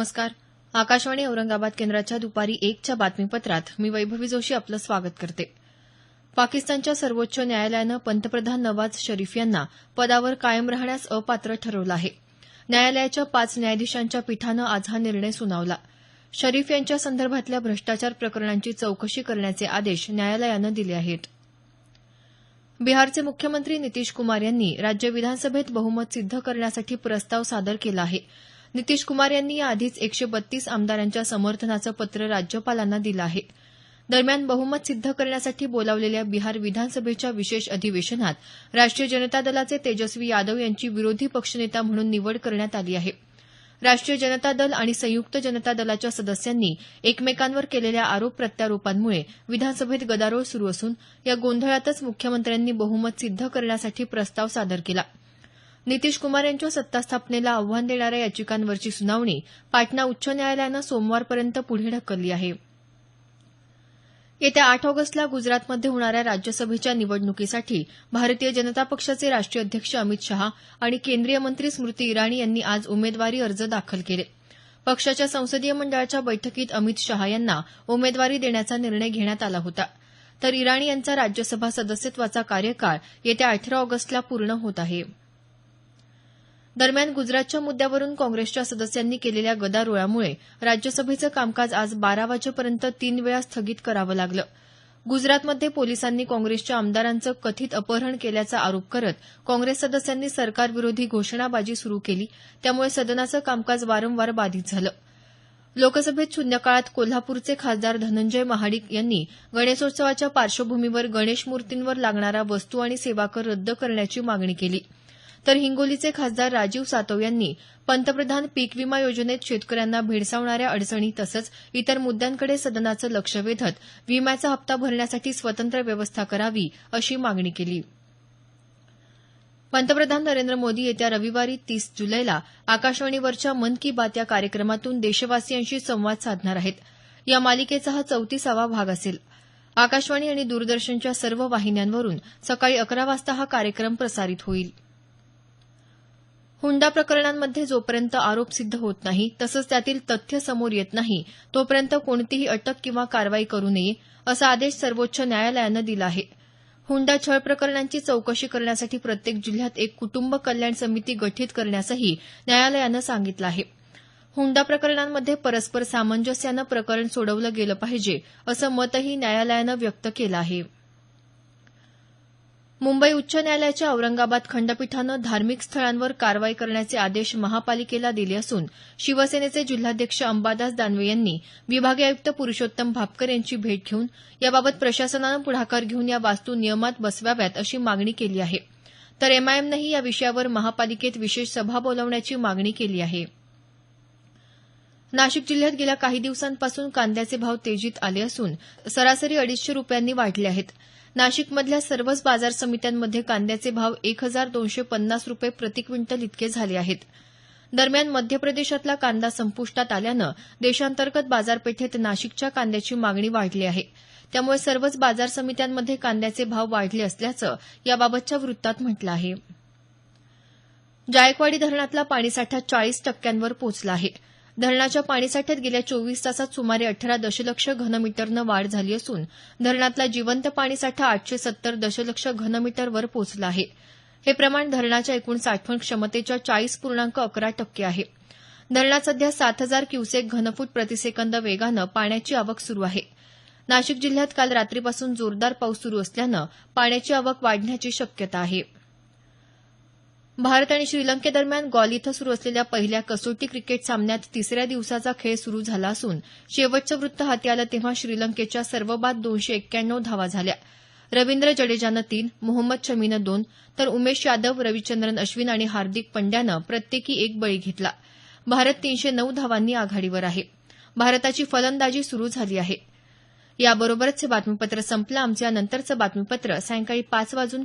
नमस्कार. आकाशवाणी औरंगाबाद केंद्राच्या दुपारी 1च्या बातमीपत्रात मी वैभवी जोशी आपलं स्वागत करते. पाकिस्तानच्या सर्वोच्च न्यायालयानं पंतप्रधान नवाज शरीफ यांना पदावर कायम राहण्यास अपात्र ठरवलं आहे. न्यायालयाच्या 5 न्यायाधीशांच्या पीठानं आज हा निर्णय सुनावला. शरीफ यांच्या संदर्भातल्या भ्रष्टाचार प्रकरणांची चौकशी करण्याचे आदेश न्यायालयानं दिले आहेत. बिहारचे मुख्यमंत्री नितीश कुमार यांनी राज्य विधानसभेत बहुमत सिद्ध करण्यासाठी प्रस्ताव सादर केला आहे. नितीश कुमार यांनी याआधीच 132 आमदारांच्या समर्थनाचं पत्र राज्यपालांना दिलं आहे. दरम्यान बहुमत सिद्ध करण्यासाठी बोलावलेल्या बिहार विधानसभेच्या विशेष अधिवेशनात राष्ट्रीय जनता दलाचे तेजस्वी यादव यांची विरोधी पक्षनेता म्हणून निवड करण्यात आली आहे. राष्ट्रीय जनता दल आणि संयुक्त जनता दलाच्या सदस्यांनी एकमेकांवर केलेल्या आरोप प्रत्यारोपांमुळे विधानसभेत गदारोळ सुरू असून या गोंधळातच मुख्यमंत्र्यांनी बहुमत सिद्ध करण्यासाठी प्रस्ताव सादर केला. नितीश कुमार यांच्या सत्तास्थापनेला आव्हान देणाऱ्या याचिकांवरची सुनावणी पाटणा उच्च न्यायालयानं सोमवारपर्यंत पुढे ढकलली आहे. येत्या 8 ऑगस्टला गुजरातमध्ये होणाऱ्या राज्यसभेच्या निवडणुकीसाठी भारतीय जनता पक्षाचे राष्ट्रीय अध्यक्ष अमित शहा आणि केंद्रीय मंत्री स्मृती इराणी यांनी आज उमेदवारी अर्ज दाखल केले. पक्षाच्या संसदीय मंडळाच्या बैठकीत अमित शहा यांना उमेदवारी देण्याचा निर्णय घेण्यात आला होता. तर इराणी यांचा राज्यसभा सदस्यत्वाचा कार्यकाळ येत्या 18 ऑगस्टला पूर्ण होत आहे. दरम्यान गुजरातच्या मुद्द्यावरून काँग्रेसच्या सदस्यांनी केलेल्या गदारोळामुळे राज्यसभेचं कामकाज आज 12 वाजेपर्यंत 3 वेळा स्थगित करावं लागलं. गुजरातमध्ये पोलिसांनी काँग्रेसच्या आमदारांचं कथित अपहरण केल्याचा आरोप करत काँग्रेस सदस्यांनी सरकारविरोधी घोषणाबाजी सुरू केली. त्यामुळे सदनाचं कामकाज वारंवार बाधित झालं. लोकसभेत शून्यकाळात कोल्हापूरचे खासदार धनंजय महाडिक यांनी गणेशोत्सवाच्या पार्श्वभूमीवर गणेश मूर्तींवर लागणारा वस्तू आणि सेवा कर रद्द करण्याची मागणी केली. तर हिंगोलीचे खासदार राजीव सातव यांनी पंतप्रधान पीक विमा योजनेत शेतकऱ्यांना भेडसावणाऱ्या अडचणी तसंच इतर मुद्द्यांकडे सदनाचं लक्ष वेधत विम्याचा हप्ता भरण्यासाठी स्वतंत्र व्यवस्था करावी अशी मागणी केली. पंतप्रधान नरेंद्र मोदी येत्या रविवारी 30 जुलैला आकाशवाणीवरच्या मन की बात या कार्यक्रमातून देशवासियांशी संवाद साधणार आहेत. या मालिकेचा हा 34वा भाग असेल. आकाशवाणी आणि दूरदर्शनच्या सर्व वाहिन्यांवरून सकाळी 11 वाजता हा कार्यक्रम प्रसारित होईल. हुंडा प्रकरणांमध्ये जोपर्यंत आरोप सिद्ध होत नाही तसंच त्यातील तथ्य समोर येत नाही तोपर्यंत कोणतीही अटक किंवा कारवाई करू नये असा आदेश सर्वोच्च न्यायालयानं दिला आहे. हुंडा छळ प्रकरणांची चौकशी करण्यासाठी प्रत्येक जिल्ह्यात एक कुटुंब कल्याण समिती गठीत करण्यासही न्यायालयानं सांगितलं आहे. हुंडा प्रकरणांमध्ये परस्पर सामंजस्यानं प्रकरण सोडवलं गेलं पाहिजे असं मतही न्यायालयानं व्यक्त केलं आहे. मुंबई उच्च न्यायालयाच्या औरंगाबाद खंडपीठानं धार्मिक स्थळांवर कारवाई करण्याचे आदेश महापालिकेला दिले असून शिवसेनेचे जिल्हाध्यक्ष अंबादास दानवे यांनी विभागीय आयुक्त पुरुषोत्तम भापकर यांची भेट घेऊन याबाबत प्रशासनानं पुढाकार घेऊन या वास्तू नियमात बसवाव्यात अशी मागणी केली आहे. तर एमआयएमनंही या विषयावर महापालिकेत विशेष सभा बोलावण्याची मागणी केली आहे. नाशिक जिल्ह्यात गेल्या काही दिवसांपासून कांद्याचे भाव तेजीत आले असून सरासरी 250 रुपयांनी वाढले आहेत. नाशिकमधल्या सर्वच बाजार समित्यांमध्ये कांद्याचे भाव 1250 रुपये प्रति क्विंटल इतके झाले आहेत. दरम्यान मध्य प्रदेशातला कांदा संपुष्टात आल्यानं देशांतर्गत बाजारपेठेत नाशिकच्या कांद्याची मागणी वाढली आहे. त्यामुळे सर्वच बाजार समित्यांमध्ये कांद्याचे भाव वाढले असल्याचं याबाबतच्या वृत्तात म्हटलं आहे. जायकवाडी धरणातला पाणीसाठा 40% पोहोचला आहे. धरणाच्या पाणीसाठ्यात गेल्या 24 तासात सुमारे 18 दशलक्ष घनमीटरनं वाढ झाली असून धरणातला जिवंत पाणीसाठा 870 दशलक्ष घनमीटरवर पोहोचला आहे. हे प्रमाण धरणाच्या एकूण साठवण क्षमतेच्या 40.11% आहे. धरणात सध्या 7000 क्युसेक घनफूट प्रतिसेकंद वेगानं पाण्याची आवक सुरू आहे. नाशिक जिल्ह्यात काल रात्रीपासून जोरदार पाऊस सुरू असल्यानं पाण्याची आवक वाढण्याची शक्यता आहे. भारत आणि श्रीलंकेदरम्यान गॉल इथं सुरू असलेल्या पहिल्या कसोटी क्रिकेट सामन्यात तिसऱ्या दिवसाचा खेळ सुरू झाला असून शेवटचं वृत्त हाती आलं तेव्हा श्रीलंकेच्या सर्वबाद 291 धावा झाल्या. रवींद्र जडेजानं 3, मोहम्मद शमीनं 2 तर उमेश यादव, रविचंद्रन अश्विन आणि हार्दिक पंड्यानं प्रत्येकी 1 बळी घेतला. भारत 309 धावांनी आघाडीवर आहे. भारताची फलंदाजी सुरू झाली आहे. याबरोबरच हे बातमीपत्र संपलं. आमचं यानंतरचं बातमीपत्र सायंकाळी 5:25 वाजून